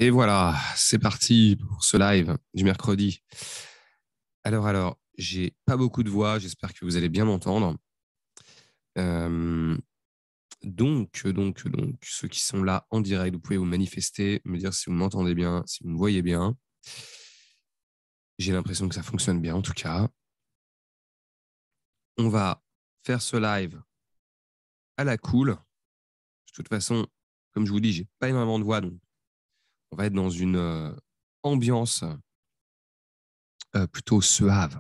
Et voilà, c'est parti pour ce live du mercredi. J'ai pas beaucoup de voix, j'espère que vous allez bien m'entendre. Euh, donc, ceux qui sont là en direct, vous pouvez vous manifester, me dire si vous m'entendez bien, si vous me voyez bien. J'ai l'impression que ça fonctionne bien, en tout cas. On va faire ce live à la cool. De toute façon, comme je vous dis, j'ai pas énormément de voix, donc on va être dans une ambiance plutôt suave.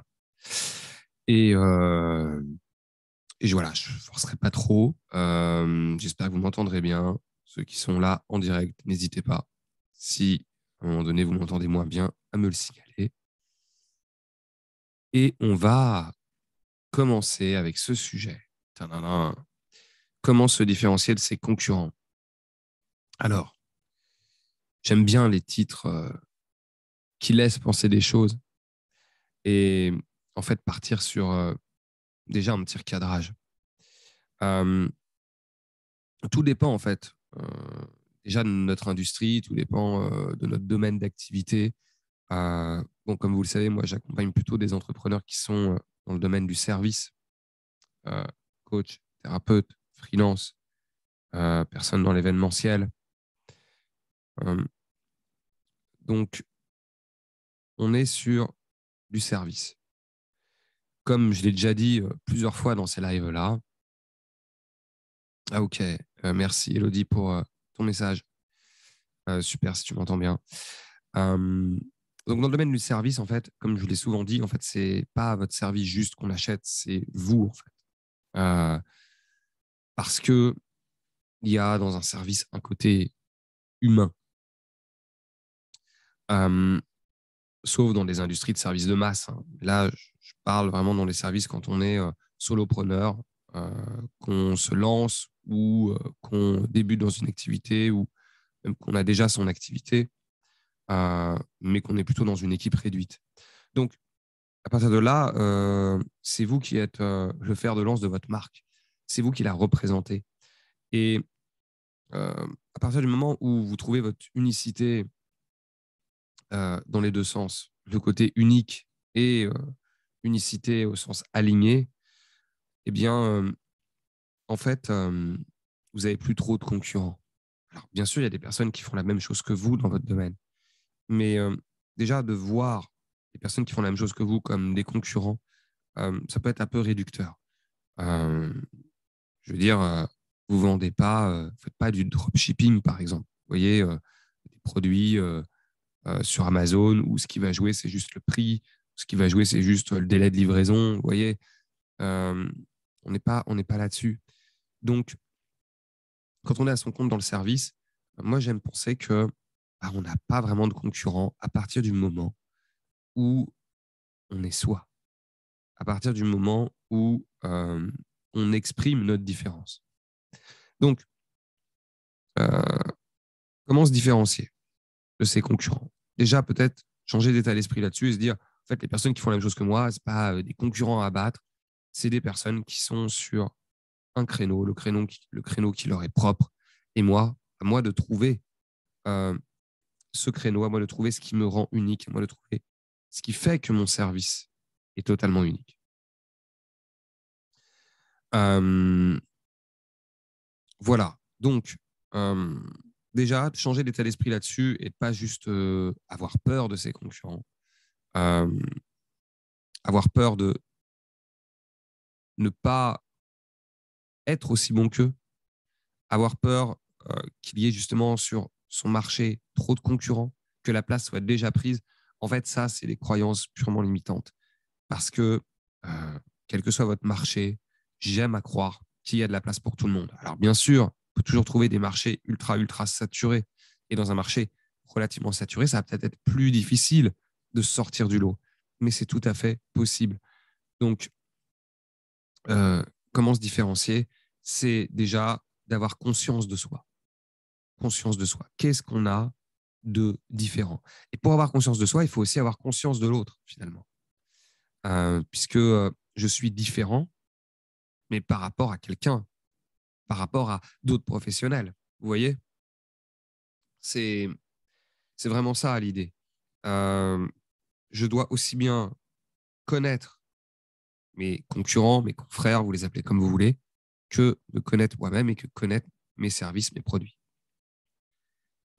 Et, euh, voilà, je ne forcerai pas trop. J'espère que vous m'entendrez bien. Ceux qui sont là en direct, n'hésitez pas. Si à un moment donné vous m'entendez moins bien, à me le signaler. Et on va commencer avec ce sujet. Tadadam. Comment se différencier de ses concurrents? Alors, j'aime bien les titres qui laissent penser des choses et en fait partir sur déjà un petit recadrage. Euh, Tout dépend en fait. Déjà de notre industrie, tout dépend de notre domaine d'activité. Bon, comme vous le savez, moi j'accompagne plutôt des entrepreneurs qui sont dans le domaine du service, euh, coach, thérapeute, freelance, personne dans l'événementiel. Euh, donc on est sur du service. Comme je l'ai déjà dit plusieurs fois dans ces lives-là. Ah ok, merci Elodie pour ton message. Super si tu m'entends bien. Euh, donc, dans le domaine du service, en fait, comme je vous l'ai souvent dit, en fait, c'est pas votre service juste qu'on achète, c'est vous, en fait. Euh, Parce que il y a dans un service un côté humain, euh, sauf dans des industries de services de masse, hein. Là, je parle vraiment dans les services quand on est solopreneur, qu'on se lance ou qu'on débute dans une activité ou même qu'on a déjà son activité, mais qu'on est plutôt dans une équipe réduite. Donc, à partir de là, c'est vous qui êtes le fer de lance de votre marque. C'est vous qui la représentez. Et à partir du moment où vous trouvez votre unicité dans les deux sens, le côté unique et unicité au sens aligné, eh bien, en fait, vous n'avez plus trop de concurrents. Alors, bien sûr, il y a des personnes qui font la même chose que vous dans votre domaine. Mais déjà, de voir les personnes qui font la même chose que vous comme des concurrents, ça peut être un peu réducteur. Euh, je veux dire, vous vendez pas, faites pas du dropshipping, par exemple. Vous voyez, des produits sur Amazon où ce qui va jouer, c'est juste le prix, ce qui va jouer, c'est juste le délai de livraison. Vous voyez, euh, on n'est pas là-dessus. Donc, quand on est à son compte dans le service, moi, j'aime penser que bah, on n'a pas vraiment de concurrent à partir du moment où on est soi, à partir du moment où on exprime notre différence. Donc, euh, comment se différencier de ses concurrents? Déjà, peut-être changer d'état d'esprit là-dessus et se dire, en fait, les personnes qui font la même chose que moi, ce pas des concurrents à abattre, c'est des personnes qui sont sur un créneau, le créneau qui leur est propre. Et moi, à moi de trouver euh, ce créneau, à moi de trouver ce qui me rend unique, à moi de trouver ce qui fait que mon service est totalement unique. Euh, voilà. Donc, euh, déjà, changer d'état d'esprit là-dessus et pas juste avoir peur de ses concurrents. Euh, Avoir peur de ne pas être aussi bon qu'eux, avoir peur qu'il y ait justement sur son marché trop de concurrents, que la place soit déjà prise. En fait, ça, c'est des croyances purement limitantes. Parce que, quel que soit votre marché, j'aime à croire qu'il y a de la place pour tout le monde. Alors, bien sûr, on peut toujours trouver des marchés ultra saturés. Et dans un marché relativement saturé, ça va peut-être être plus difficile de sortir du lot. Mais c'est tout à fait possible. Donc, euh, comment se différencier? C'est déjà d'avoir conscience de soi. Conscience de soi. Qu'est-ce qu'on a de différent? Et pour avoir conscience de soi, il faut aussi avoir conscience de l'autre, finalement. Puisque je suis différent, mais par rapport à quelqu'un, par rapport à d'autres professionnels. Vous voyez, c'est C'est vraiment ça l'idée. Euh, je dois aussi bien connaître mes concurrents, mes confrères, vous les appelez comme vous voulez, que me connaître moi-même et que connaître mes services, mes produits.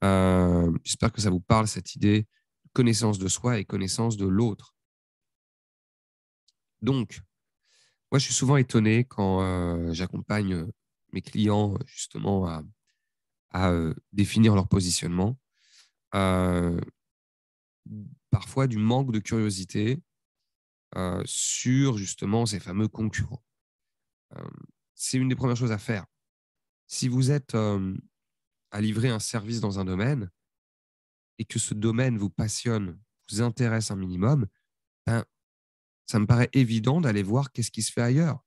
J'espère que ça vous parle, cette idée de connaissance de soi et connaissance de l'autre. Donc, moi, je suis souvent étonné quand j'accompagne mes clients justement à définir leur positionnement. Euh, Parfois du manque de curiosité sur justement ces fameux concurrents. Euh, c'est une des premières choses à faire. Si vous êtes à livrer un service dans un domaine et que ce domaine vous passionne, vous intéresse un minimum, ben, ça me paraît évident d'aller voir qu'est-ce qui se fait ailleurs.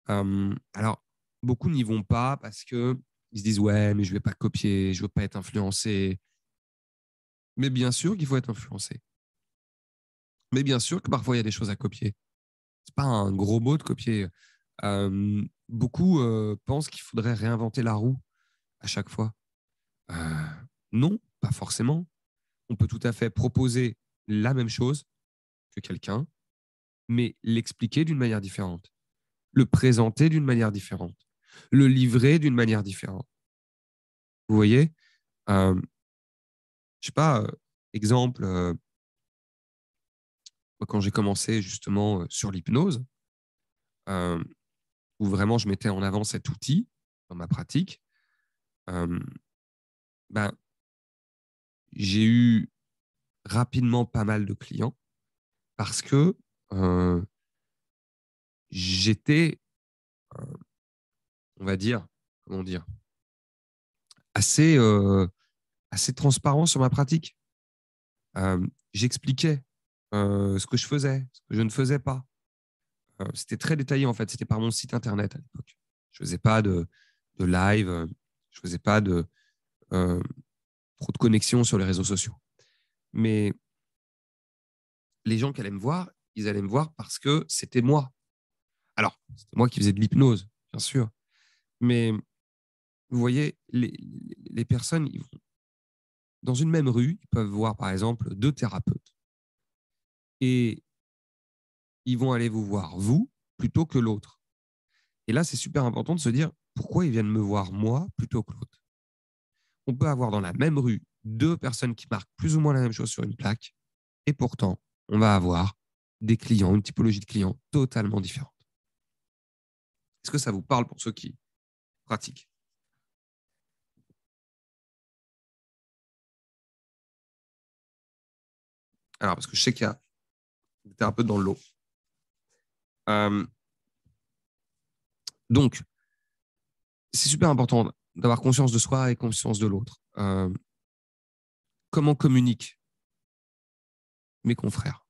Alors, beaucoup n'y vont pas parce que ils se disent ouais, mais je vais pas copier, je veux pas être influencé. Mais bien sûr qu'il faut être influencé. Mais bien sûr que parfois il y a des choses à copier. C'est pas un gros mot de copier. Beaucoup pensent qu'il faudrait réinventer la roue à chaque fois. Euh, non, pas forcément. On peut tout à fait proposer la même chose que quelqu'un, mais l'expliquer d'une manière différente, le présenter d'une manière différente, le livrer d'une manière différente. Vous voyez, je sais pas, exemple, quand j'ai commencé justement sur l'hypnose, euh, où vraiment je mettais en avant cet outil dans ma pratique, euh, ben, j'ai eu rapidement pas mal de clients parce que euh, j'étais, euh, on va dire, comment dire, assez, assez transparent sur ma pratique. J'expliquais ce que je faisais, ce que je ne faisais pas. C'était très détaillé en fait. C'était par mon site internet à l'époque. Je faisais pas de live, je faisais pas de euh, trop de connexions sur les réseaux sociaux. Mais les gens qui allaient me voir, ils allaient me voir parce que c'était moi. Alors, c'était moi qui faisais de l'hypnose, bien sûr. Mais vous voyez, les personnes, ils vont, dans une même rue, ils peuvent voir par exemple deux thérapeutes. Et ils vont aller vous voir, vous, plutôt que l'autre. Et là, c'est super important de se dire pourquoi ils viennent me voir moi plutôt que l'autre. On peut avoir dans la même rue deux personnes qui marquent plus ou moins la même chose sur une plaque, et pourtant, on va avoir des clients, une typologie de clients totalement différente. Est-ce que ça vous parle pour ceux qui pratiquent? Alors, parce que je sais qu'il y a des thérapeutes dans le lot. Euh, donc, c'est super important d'avoir conscience de soi et conscience de l'autre. Comment communiquent mes confrères?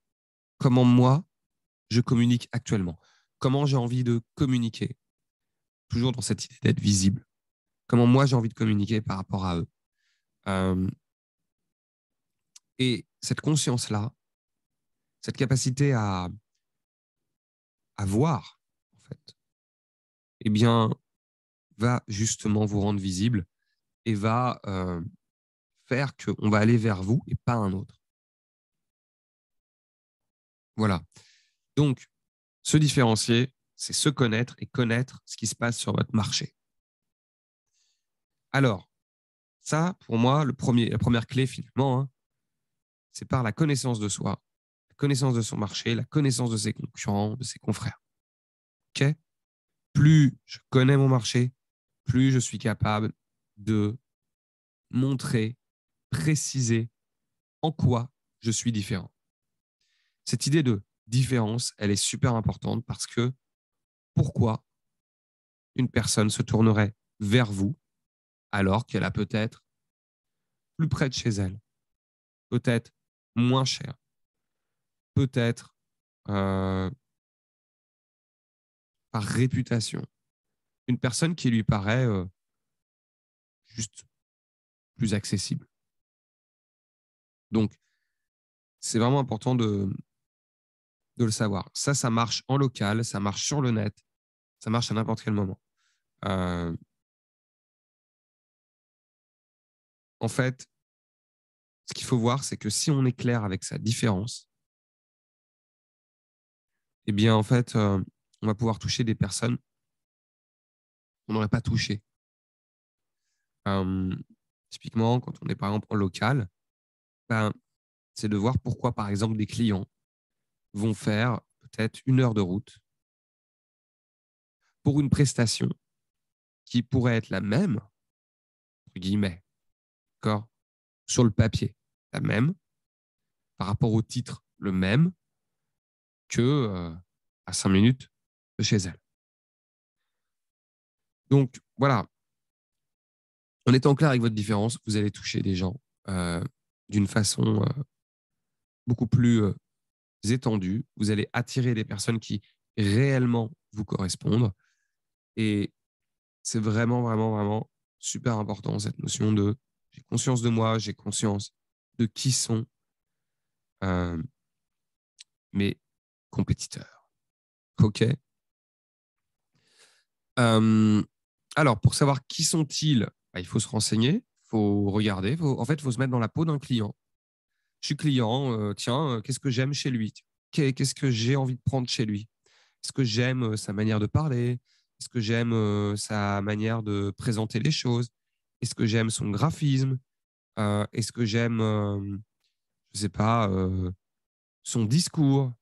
Comment moi, je communique actuellement? Comment j'ai envie de communiquer? Toujours dans cette idée d'être visible. Comment moi, j'ai envie de communiquer par rapport à eux? Euh, et cette conscience-là, cette capacité à voir, en fait, eh bien, va justement vous rendre visible et va faire qu'on va aller vers vous et pas un autre. Voilà. Donc, se différencier, c'est se connaître et connaître ce qui se passe sur votre marché. Alors, ça, pour moi, la première clé finalement, hein, c'est par la connaissance de soi, la connaissance de son marché, la connaissance de ses concurrents, de ses confrères. Ok. Plus je connais mon marché, plus je suis capable de montrer, préciser en quoi je suis différent. Cette idée de différence, elle est super importante parce que pourquoi une personne se tournerait vers vous alors qu'elle a peut-être plus près de chez elle, peut-être moins cher, peut-être euh, par réputation, une personne qui lui paraît juste plus accessible. Donc, c'est vraiment important de le savoir. Ça marche en local, ça marche sur le net, ça marche à n'importe quel moment. Euh, En fait, Ce qu'il faut voir, c'est que si on est clair avec sa différence, eh bien, en fait, on va pouvoir toucher des personnes qu'on n'aurait pas touchées. Euh, Typiquement, quand on est par exemple en local, ben, c'est de voir pourquoi, par exemple, des clients vont faire peut-être 1 heure de route pour une prestation qui pourrait être la même, entre guillemets, d'accord, sur le papier, la même, par rapport au titre, le même, que à 5 minutes de chez elle. Donc, voilà, en étant clair avec votre différence, vous allez toucher des gens euh, d'une façon beaucoup plus étendue. Vous allez attirer des personnes qui réellement vous correspondent. Et c'est vraiment, vraiment, vraiment super important, cette notion de j'ai conscience de moi, j'ai conscience de qui sont euh, mes compétiteurs. OK. Euh, alors, pour savoir qui sont-ils, bah, il faut se renseigner, il faut regarder. En fait, il faut se mettre dans la peau d'un client. Je suis client, tiens, qu'est-ce que j'aime chez lui? Qu'est-ce que j'ai envie de prendre chez lui? Est-ce que j'aime sa manière de parler? Est-ce que j'aime sa manière de présenter les choses? Est-ce que j'aime son graphisme? Est-ce que j'aime, je sais pas, son discours?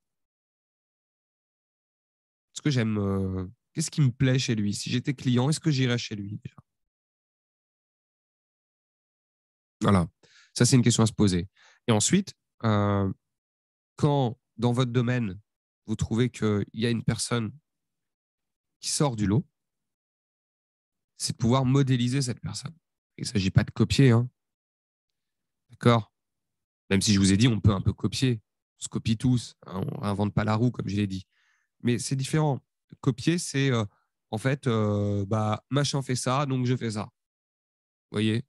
Est-ce que j'aime, qu'est-ce qui me plaît chez lui? Si j'étais client, est-ce que j'irais chez lui déjà? Voilà. Ça, c'est une question à se poser. Et ensuite, euh, quand dans votre domaine, vous trouvez qu'il y a une personne qui sort du lot, c'est de pouvoir modéliser cette personne. Il ne s'agit pas de copier, hein, d'accord? Même si je vous ai dit, on peut un peu copier. On se copie tous, hein, on n'invente pas la roue, comme je l'ai dit. Mais c'est différent. Copier, c'est en fait, bah, machin fait ça, donc je fais ça. Vous voyez?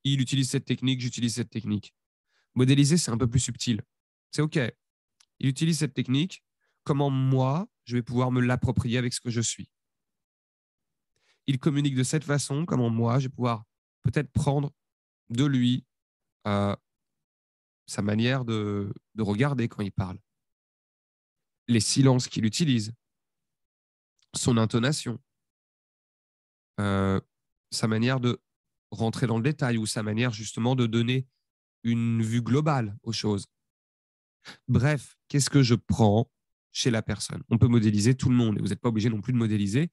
Il utilise cette technique, j'utilise cette technique. Modéliser, c'est un peu plus subtil. C'est OK. Il utilise cette technique. Comment moi, je vais pouvoir me l'approprier avec ce que je suis? Il communique de cette façon. Comment moi, je vais pouvoir peut-être prendre de lui sa manière de regarder quand il parle, les silences qu'il utilise, son intonation, euh, sa manière de rentrer dans le détail ou sa manière justement de donner une vue globale aux choses. Bref, qu'est-ce que je prends chez la personne? On peut modéliser tout le monde et vous n'êtes pas obligé non plus de modéliser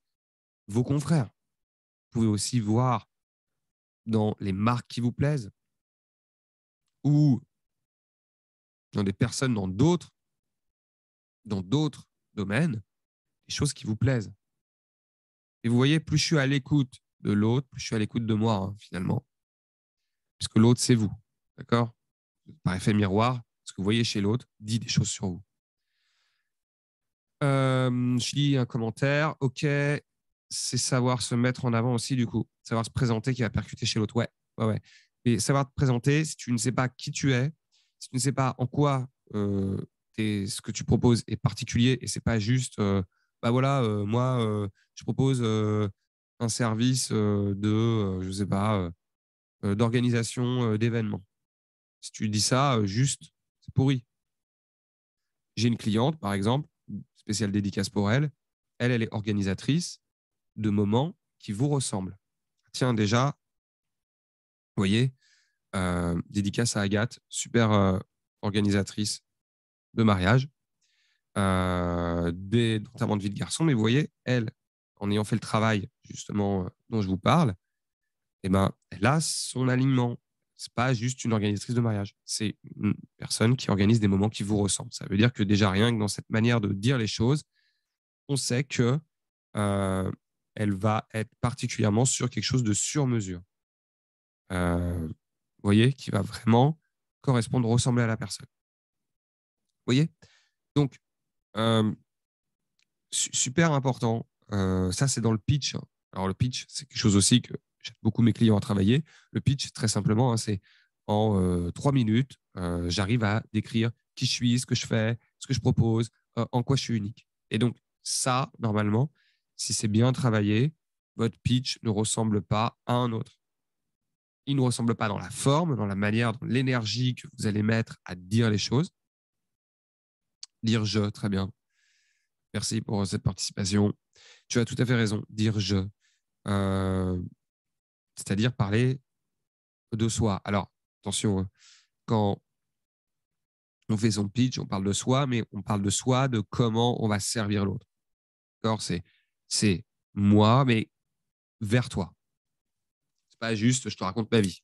vos confrères. Vous pouvez aussi voir dans les marques qui vous plaisent ou dans des personnes dans d'autres domaines, des choses qui vous plaisent. Et vous voyez, plus je suis à l'écoute de l'autre, plus je suis à l'écoute de moi, hein, finalement. Puisque l'autre, c'est vous. D'accord? Par effet miroir, ce que vous voyez chez l'autre dit des choses sur vous. Je lis un commentaire. OK, c'est savoir se mettre en avant aussi, du coup. Savoir se présenter qui va percuter chez l'autre. Ouais, ouais, ouais. Et savoir te présenter, si tu ne sais pas qui tu es, si tu ne sais pas en quoi ce que tu proposes est particulier et c'est pas juste, bah voilà, moi, je propose un service je sais pas, d'organisation d'événements. Si tu dis ça, juste, c'est pourri. J'ai une cliente, par exemple, spéciale dédicace pour elle. Elle est organisatrice de moments qui vous ressemblent. Tiens, déjà, vous voyez, dédicace à Agathe, super organisatrice de mariage, notamment de vie de garçon. Mais vous voyez, elle, en ayant fait le travail justement dont je vous parle, eh ben, elle a son alignement. C'est pas juste une organisatrice de mariage. C'est une personne qui organise des moments qui vous ressemblent. Ça veut dire que déjà rien que dans cette manière de dire les choses, on sait que euh, elle va être particulièrement sur quelque chose de sur mesure. Vous voyez, qui va vraiment correspondre, ressembler à la personne. Vous voyez? Donc, euh, super important. Ça, c'est dans le pitch, hein. Alors, le pitch, c'est quelque chose aussi que j'aide beaucoup mes clients à travailler. Le pitch, très simplement, hein, c'est en 3 minutes, j'arrive à décrire qui je suis, ce que je fais, ce que je propose, en quoi je suis unique. Et donc, ça, normalement, si c'est bien travaillé, votre pitch ne ressemble pas à un autre. Il ne ressemble pas dans la forme, dans la manière, dans l'énergie que vous allez mettre à dire les choses. Dire je, très bien. Merci pour cette participation. Tu as tout à fait raison. Dire je. Euh, C'est-à-dire parler de soi. Alors, attention, hein, quand on fait son pitch, on parle de soi, mais on parle de soi, de comment on va servir l'autre. D'accord? C'est moi, mais vers toi. C'est pas juste je te raconte ma vie.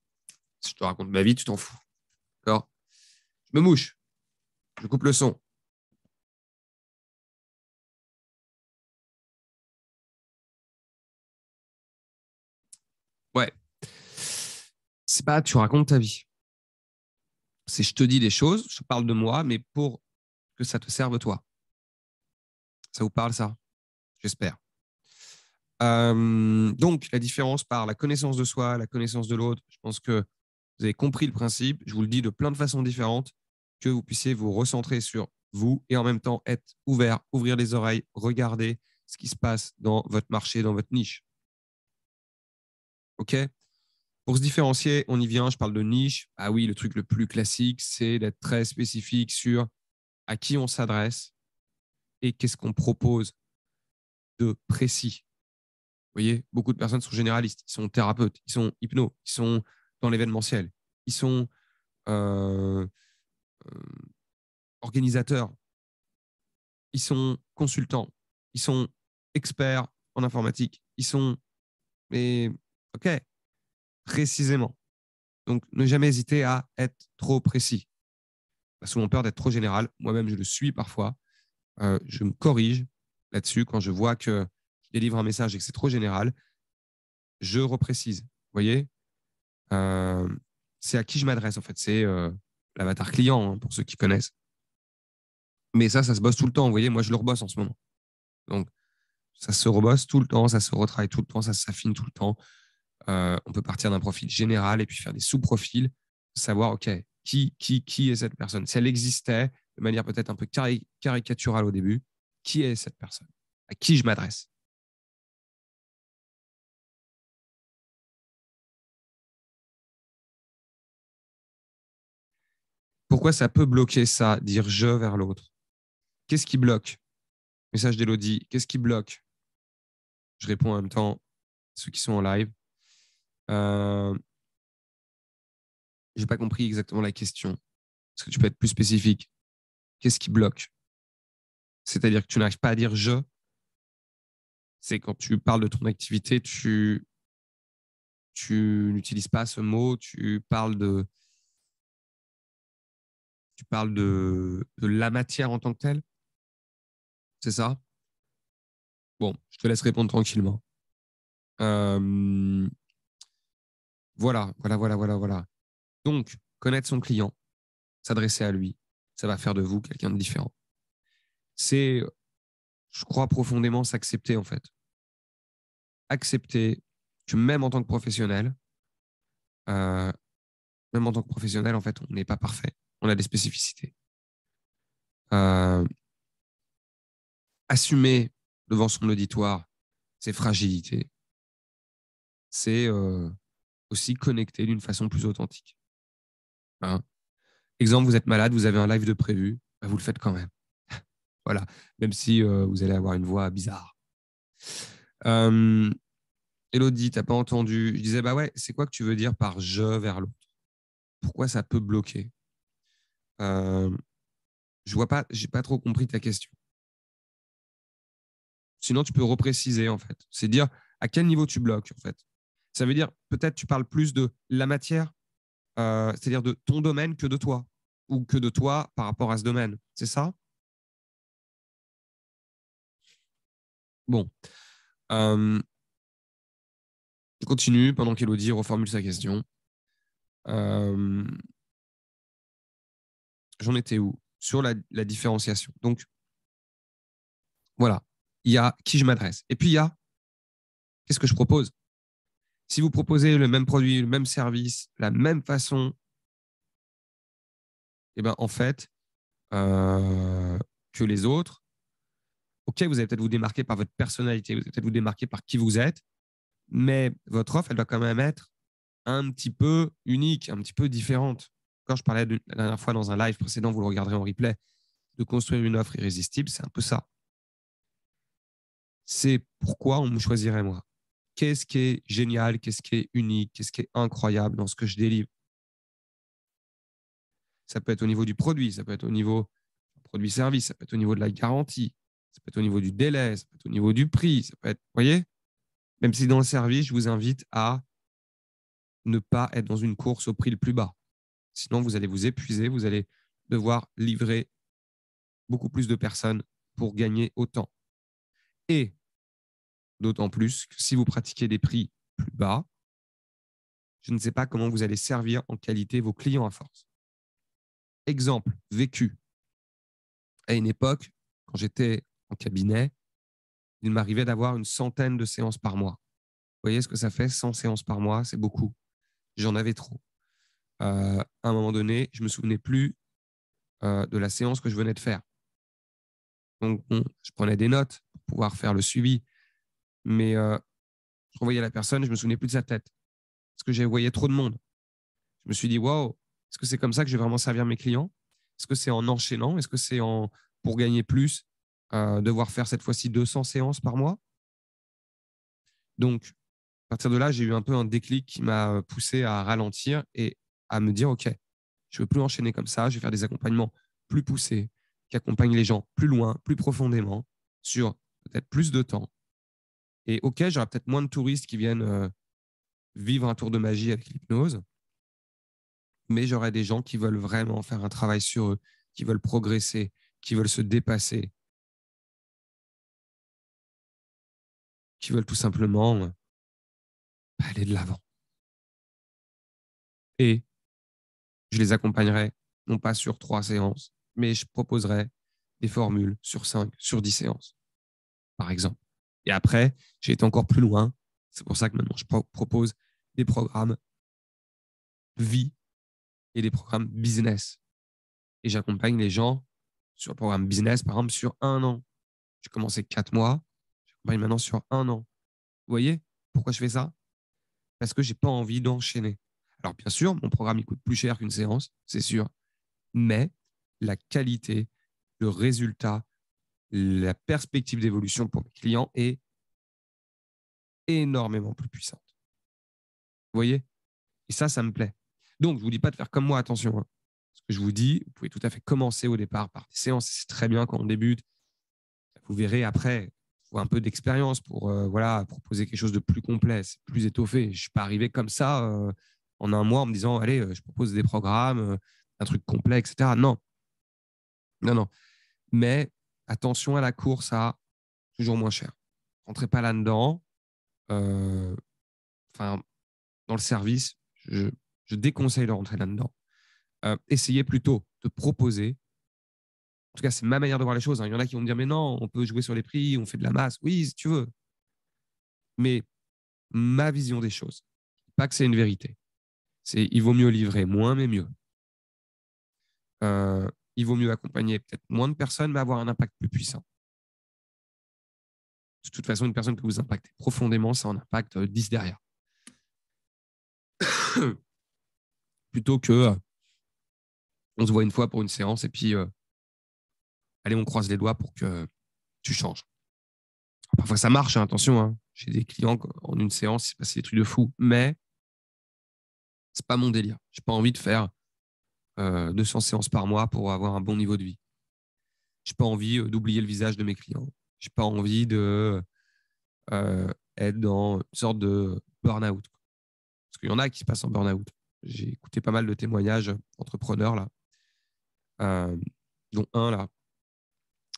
Si je te raconte ma vie, tu t'en fous. D'accord? Je me mouche. Je coupe le son. Ouais. C'est pas tu racontes ta vie. C'est je te dis des choses, je parle de moi, mais pour que ça te serve toi. Ça vous parle, ça? J'espère. Donc, la différence par la connaissance de soi, la connaissance de l'autre, je pense que vous avez compris le principe. Je vous le dis de plein de façons différentes, que vous puissiez vous recentrer sur vous et en même temps être ouvert, ouvrir les oreilles, regarder ce qui se passe dans votre marché, dans votre niche. OK? Pour se différencier, on y vient, je parle de niche. Ah oui, le truc le plus classique, c'est d'être très spécifique sur à qui on s'adresse et qu'est-ce qu'on propose de précis. Vous voyez, beaucoup de personnes sont généralistes, ils sont thérapeutes, ils sont hypnos, ils sont dans l'événementiel, ils sont euh, euh, organisateurs, ils sont consultants, ils sont experts en informatique, ils sont, mais ok, précisément. Donc, ne jamais hésiter à être trop précis. On a souvent peur d'être trop général. Moi-même, je le suis parfois. Je me corrige là-dessus quand je vois que je délivre un message et que c'est trop général. Je reprécise. Vous voyez, euh, c'est à qui je m'adresse en fait. C'est l'avatar client hein, pour ceux qui connaissent. Mais ça se bosse tout le temps. Vous voyez, moi, je le rebosse en ce moment. Donc, ça se rebosse tout le temps, ça se retravaille tout le temps, ça s'affine tout le temps. On peut partir d'un profil général et puis faire des sous-profils, savoir, OK, qui est cette personne? Si elle existait de manière peut-être un peu caricaturale au début, qui est cette personne? À qui je m'adresse? Pourquoi ça peut bloquer ça, dire je vers l'autre? Qu'est-ce qui bloque? Message d'Elodie, qu'est-ce qui bloque? Je réponds en même temps à ceux qui sont en live. Euh, j'ai pas compris exactement la question. Est-ce que tu peux être plus spécifique? Qu'est-ce qui bloque? C'est-à-dire que tu n'arrives pas à dire je, c'est quand tu parles de ton activité, tu n'utilises pas ce mot, tu parles de la matière en tant que telle, c'est ça? Bon, je te laisse répondre tranquillement. Euh, voilà. Donc, connaître son client, s'adresser à lui, ça va faire de vous quelqu'un de différent. C'est, je crois profondément, s'accepter en fait. Accepter que euh, même en tant que professionnel, en fait, on n'est pas parfait. On a des spécificités. Euh, assumer devant son auditoire ses fragilités, c'est aussi connecter d'une façon plus authentique. Hein. Exemple, vous êtes malade, vous avez un live de prévu, bah, vous le faites quand même. Voilà, même si vous allez avoir une voix bizarre. Euh, Elodie, t'as pas entendu? Je disais, bah ouais, c'est quoi que tu veux dire par je vers l'autre? Pourquoi ça peut bloquer? euh, Je vois pas, j'ai pas trop compris ta question. Sinon, tu peux repréciser en fait. C'est dire à quel niveau tu bloques en fait. Ça veut dire peut-être tu parles plus de la matière, c'est-à-dire de ton domaine que de toi, ou que de toi par rapport à ce domaine. C'est ça? Bon. Euh, continue pendant qu'Elodie reformule sa question. Euh, j'en étais où? Sur la différenciation. Donc, voilà. Il y a qui je m'adresse. Et puis, il y a qu'est-ce que je propose. Si vous proposez le même produit, le même service, la même façon, et ben, en fait, euh, que les autres, ok, vous allez peut-être vous démarquer par votre personnalité, vous allez peut-être vous démarquer par qui vous êtes, mais votre offre, elle doit quand même être un petit peu unique, un petit peu différente. Quand je parlais la dernière fois dans un live précédent, vous le regarderez en replay, de construire une offre irrésistible, c'est un peu ça. C'est pourquoi on me choisirait moi. Qu'est-ce qui est génial, qu'est-ce qui est unique, qu'est-ce qui est incroyable dans ce que je délivre. Ça peut être au niveau du produit, ça peut être au niveau du produit-service, ça peut être au niveau de la garantie, ça peut être au niveau du délai, ça peut être au niveau du prix, ça peut être, vous voyez, même si dans le service, je vous invite à ne pas être dans une course au prix le plus bas. Sinon, vous allez vous épuiser, vous allez devoir livrer beaucoup plus de personnes pour gagner autant. Et d'autant plus que si vous pratiquez des prix plus bas, je ne sais pas comment vous allez servir en qualité vos clients à force. Exemple vécu. À une époque, quand j'étais en cabinet, il m'arrivait d'avoir une centaine de séances par mois. Vous voyez ce que ça fait? 100 séances par mois, c'est beaucoup. J'en avais trop. À un moment donné, je ne me souvenais plus de la séance que je venais de faire. Donc, bon, je prenais des notes pour pouvoir faire le suivi, mais je renvoyais la personne, je ne me souvenais plus de sa tête parce que j'ai voyé trop de monde. Je me suis dit, waouh, est-ce que c'est comme ça que je vais vraiment servir mes clients? Est-ce que c'est en enchaînant? Est-ce que c'est pour gagner plus, devoir faire cette fois-ci 200 séances par mois? Donc, à partir de là, j'ai eu un peu un déclic qui m'a poussé à ralentir et à me dire, OK, je ne veux plus enchaîner comme ça, je vais faire des accompagnements plus poussés, qui accompagnent les gens plus loin, plus profondément, sur peut-être plus de temps. Et OK, j'aurai peut-être moins de touristes qui viennent vivre un tour de magie avec l'hypnose, mais j'aurai des gens qui veulent vraiment faire un travail sur eux, qui veulent progresser, qui veulent se dépasser, qui veulent tout simplement aller de l'avant. Et je les accompagnerai, non pas sur 3 séances, mais je proposerai des formules sur 5, sur 10 séances, par exemple. Et après, j'ai été encore plus loin. C'est pour ça que maintenant, je propose des programmes vie et des programmes business. Et j'accompagne les gens sur le programme business, par exemple, sur 1 an. J'ai commencé 4 mois, j'accompagne maintenant sur 1 an. Vous voyez pourquoi je fais ça? Parce que je n'ai pas envie d'enchaîner. Alors, bien sûr, mon programme il coûte plus cher qu'une séance, c'est sûr, mais la qualité, le résultat, la perspective d'évolution pour mes clients est énormément plus puissante. Vous voyez? Et ça me plaît. Donc, je ne vous dis pas de faire comme moi, attention. Hein. Ce que je vous dis, vous pouvez tout à fait commencer au départ par des séances. C'est très bien quand on débute. Vous verrez après, il faut un peu d'expérience pour voilà, proposer quelque chose de plus complet, plus étoffé. Je ne suis pas arrivé comme ça en un mois en me disant, allez, je propose des programmes, un truc complet, etc. Non, non, non. Mais attention à la course à toujours moins cher. Rentrez pas là-dedans. Enfin, dans le service, je déconseille de rentrer là-dedans. Essayez plutôt de proposer. En tout cas, c'est ma manière de voir les choses. Hein. Il y en a qui vont me dire, mais non, on peut jouer sur les prix, on fait de la masse. Oui, si tu veux. Mais ma vision des choses, pas que c'est une vérité. C'est il vaut mieux livrer moins, mais mieux. Il vaut mieux accompagner peut-être moins de personnes, mais avoir un impact plus puissant. De toute façon, une personne que vous impactez profondément, ça en impacte 10 derrière. Plutôt que on se voit une fois pour une séance et puis allez, on croise les doigts pour que tu changes. Parfois, ça marche, hein, attention. Hein. J'ai des clients en une séance, il s'est passé des trucs de fou, mais c'est pas mon délire. J'ai pas envie de faire 200 séances par mois pour avoir un bon niveau de vie. J'ai pas envie d'oublier le visage de mes clients. J'ai pas envie de être dans une sorte de burn-out. Parce qu'il y en a qui se passent en burn-out. J'ai écouté pas mal de témoignages d'entrepreneurs là, dont un là,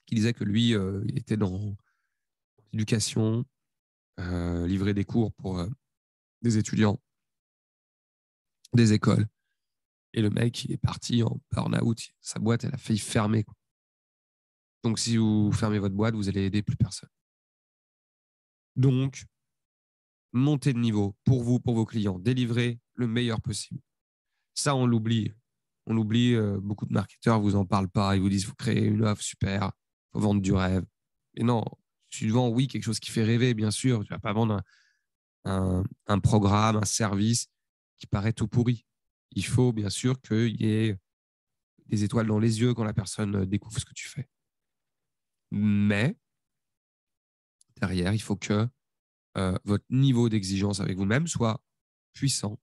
qui disait que lui, il était dans l'éducation, livrer des cours pour des étudiants, des écoles. Et le mec, il est parti en burn-out. Sa boîte, elle a failli fermer. Quoi. Donc, si vous fermez votre boîte, vous allez aider plus personne. Donc, montez de niveau pour vous, pour vos clients. Délivrez le meilleur possible. Ça, on l'oublie. On l'oublie. Beaucoup de marketeurs vous en parlent pas. Ils vous disent, il faut créer une offre super, il faut vendre du rêve. Et non, tu vends, oui, quelque chose qui fait rêver, bien sûr. Tu vas pas vendre un programme, un service qui paraît tout pourri. Il faut bien sûr qu'il y ait des étoiles dans les yeux quand la personne découvre ce que tu fais. Mais derrière, il faut que votre niveau d'exigence avec vous-même soit puissant,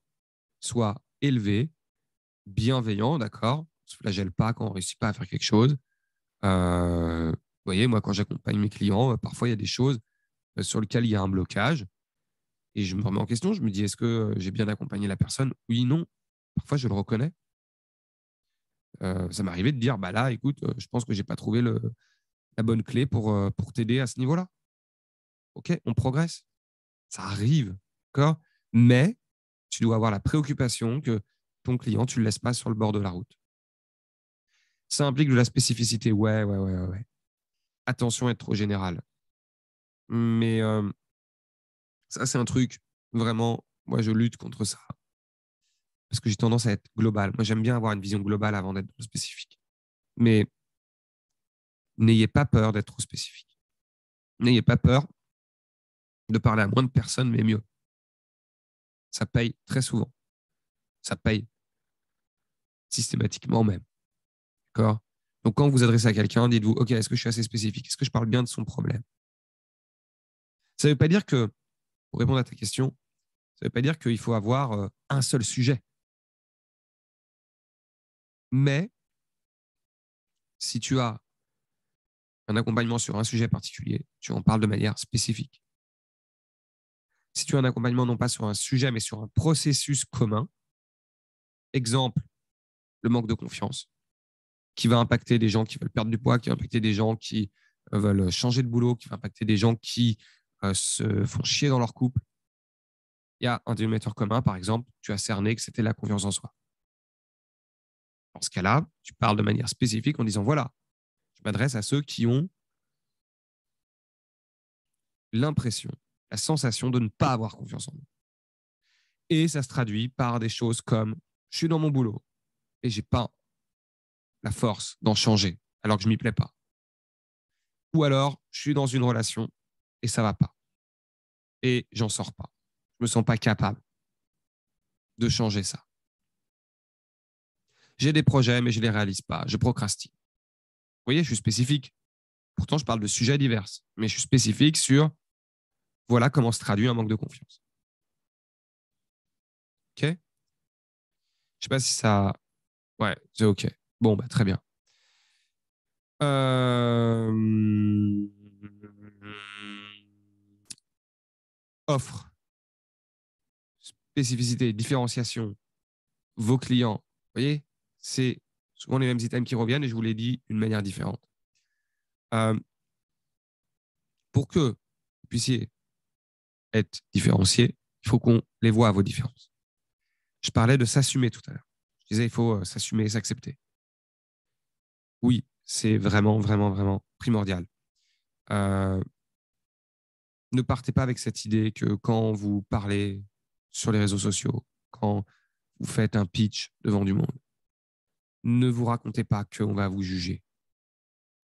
soit élevé, bienveillant, d'accord? On ne se flagelle pas quand on ne réussit pas à faire quelque chose. Vous voyez, moi, quand j'accompagne mes clients, parfois, il y a des choses sur lesquelles il y a un blocage. Et je me remets en question, je me dis, est-ce que j'ai bien accompagné la personne? Oui, non. Parfois, je le reconnais. Ça m'est arrivé de dire, bah là, écoute, je pense que j'ai pas trouvé la bonne clé pour t'aider à ce niveau-là. OK, on progresse. Ça arrive, d'accord? Mais tu dois avoir la préoccupation que ton client, tu ne le laisses pas sur le bord de la route. Ça implique de la spécificité. Ouais, ouais, ouais, ouais. Attention à être trop général. Mais ça, c'est un truc, vraiment, moi, je lutte contre ça. Parce que j'ai tendance à être global. Moi, j'aime bien avoir une vision globale avant d'être spécifique. Mais n'ayez pas peur d'être trop spécifique. N'ayez pas peur de parler à moins de personnes, mais mieux. Ça paye très souvent. Ça paye systématiquement même. D'accord? Donc, quand vous vous adressez à quelqu'un, dites-vous, OK, est-ce que je suis assez spécifique? Est-ce que je parle bien de son problème? Ça ne veut pas dire que, pour répondre à ta question, ça ne veut pas dire qu'il faut avoir un seul sujet. Mais si tu as un accompagnement sur un sujet particulier, tu en parles de manière spécifique. Si tu as un accompagnement non pas sur un sujet, mais sur un processus commun, exemple, le manque de confiance, qui va impacter des gens qui veulent perdre du poids, qui va impacter des gens qui veulent changer de boulot, qui va impacter des gens qui se font chier dans leur couple. Il y a un dénominateur commun, par exemple, tu as cerné que c'était la confiance en soi. Dans ce cas-là, tu parles de manière spécifique en disant, voilà, je m'adresse à ceux qui ont l'impression, la sensation de ne pas avoir confiance en eux. Et ça se traduit par des choses comme, je suis dans mon boulot et j'ai pas la force d'en changer alors que je m'y plais pas. Ou alors, je suis dans une relation et ça va pas. Et j'en sors pas. Je me sens pas capable de changer ça. J'ai des projets, mais je les réalise pas. Je procrastine. Vous voyez, je suis spécifique. Pourtant, je parle de sujets divers, mais je suis spécifique sur voilà comment se traduit un manque de confiance. OK? Je sais pas si ça. Ouais, c'est OK. Bon, bah, très bien. Euh... Offre, spécificité, différenciation, vos clients. Vous voyez, c'est souvent les mêmes items qui reviennent et je vous l'ai dit d'une manière différente. Euh, pour que vous puissiez être différencié, il faut qu'on les voit à vos différences. Je parlais de s'assumer tout à l'heure. Je disais, il faut s'assumer et s'accepter. Oui, c'est vraiment, vraiment, vraiment primordial. Euh, ne partez pas avec cette idée que quand vous parlez sur les réseaux sociaux, quand vous faites un pitch devant du monde, ne vous racontez pas qu'on va vous juger.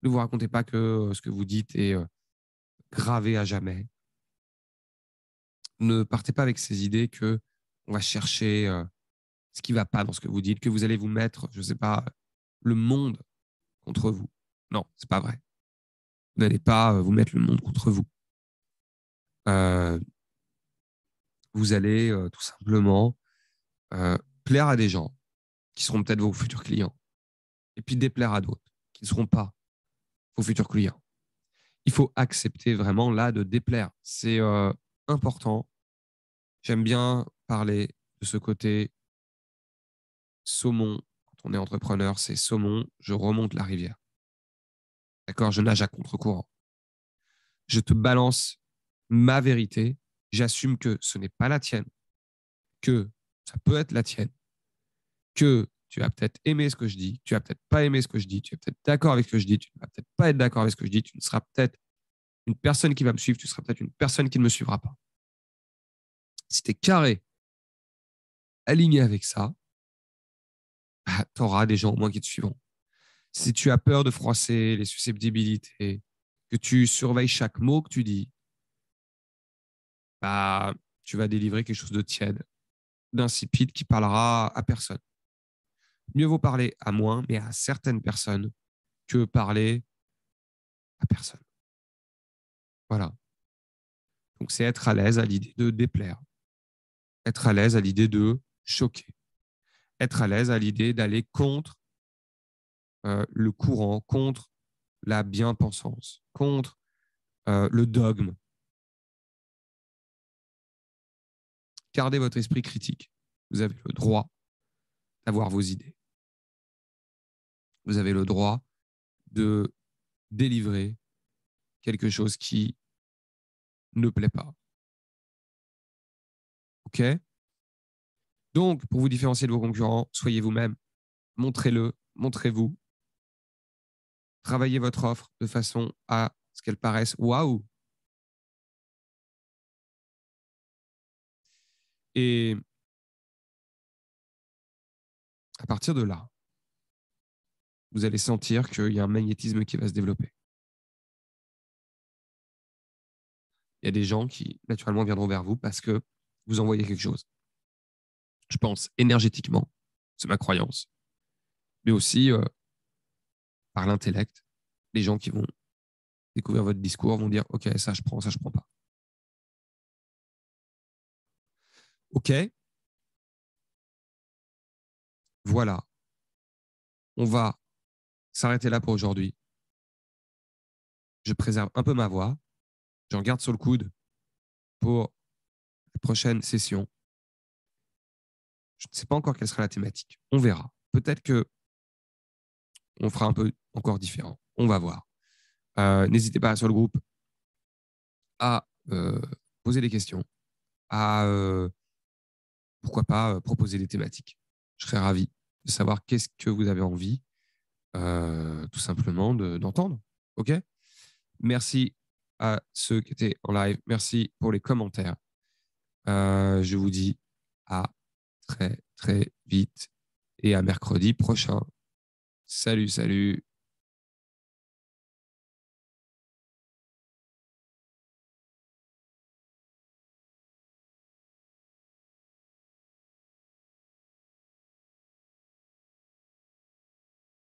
Ne vous racontez pas que ce que vous dites est gravé à jamais. Ne partez pas avec ces idées que on va chercher ce qui ne va pas dans ce que vous dites, que vous allez vous mettre, je ne sais pas, le monde contre vous. Non, c'est pas vrai. Vous n'allez pas vous mettre le monde contre vous. Euh, vous allez tout simplement plaire à des gens qui seront peut-être vos futurs clients et puis déplaire à d'autres qui ne seront pas vos futurs clients. Il faut accepter vraiment là de déplaire. C'est important. J'aime bien parler de ce côté saumon. Quand on est entrepreneur, c'est saumon, je remonte la rivière. D'accord? Je nage à contre-courant. Je te balance ma vérité. J'assume que ce n'est pas la tienne, que ça peut être la tienne, que tu vas peut-être aimer ce que je dis, tu vas peut-être pas aimer ce que je dis, tu vas peut-être d'accord avec ce que je dis, tu ne vas peut-être pas être d'accord avec ce que je dis, tu ne seras peut-être une personne qui va me suivre, tu seras peut-être une personne qui ne me suivra pas. Si tu es carré, aligné avec ça, bah, tu auras des gens au moins qui te suivront. Si tu as peur de froisser les susceptibilités, que tu surveilles chaque mot que tu dis, bah, tu vas délivrer quelque chose de tiède. d'insipide qui parlera à personne. Mieux vaut parler à moins, mais à certaines personnes, que parler à personne. Voilà. Donc, c'est être à l'aise à l'idée de déplaire, être à l'aise à l'idée de choquer, être à l'aise à l'idée d'aller contre le courant, contre la bien-pensance, contre le dogme. Gardez votre esprit critique. Vous avez le droit d'avoir vos idées. Vous avez le droit de délivrer quelque chose qui ne plaît pas. OK? Donc, pour vous différencier de vos concurrents, soyez vous-même, montrez-le, montrez-vous, travaillez votre offre de façon à ce qu'elle paraisse waouh. Et à partir de là, vous allez sentir qu'il y a un magnétisme qui va se développer. Il y a des gens qui, naturellement, viendront vers vous parce que vous envoyez quelque chose. Je pense énergétiquement, c'est ma croyance, mais aussi par l'intellect. Les gens qui vont découvrir votre discours vont dire « Ok, ça je prends pas. » Ok, voilà. On va s'arrêter là pour aujourd'hui. Je préserve un peu ma voix. J'en garde sur le coude pour la prochaine session. Je ne sais pas encore quelle sera la thématique. On verra. Peut-être que on fera un peu encore différent. On va voir. N'hésitez pas sur le groupe à poser des questions, à pourquoi pas proposer des thématiques. Je serais ravi de savoir qu'est-ce que vous avez envie tout simplement d'entendre. OK? Merci à ceux qui étaient en live. Merci pour les commentaires. Je vous dis à très, très vite et à mercredi prochain. Salut, salut.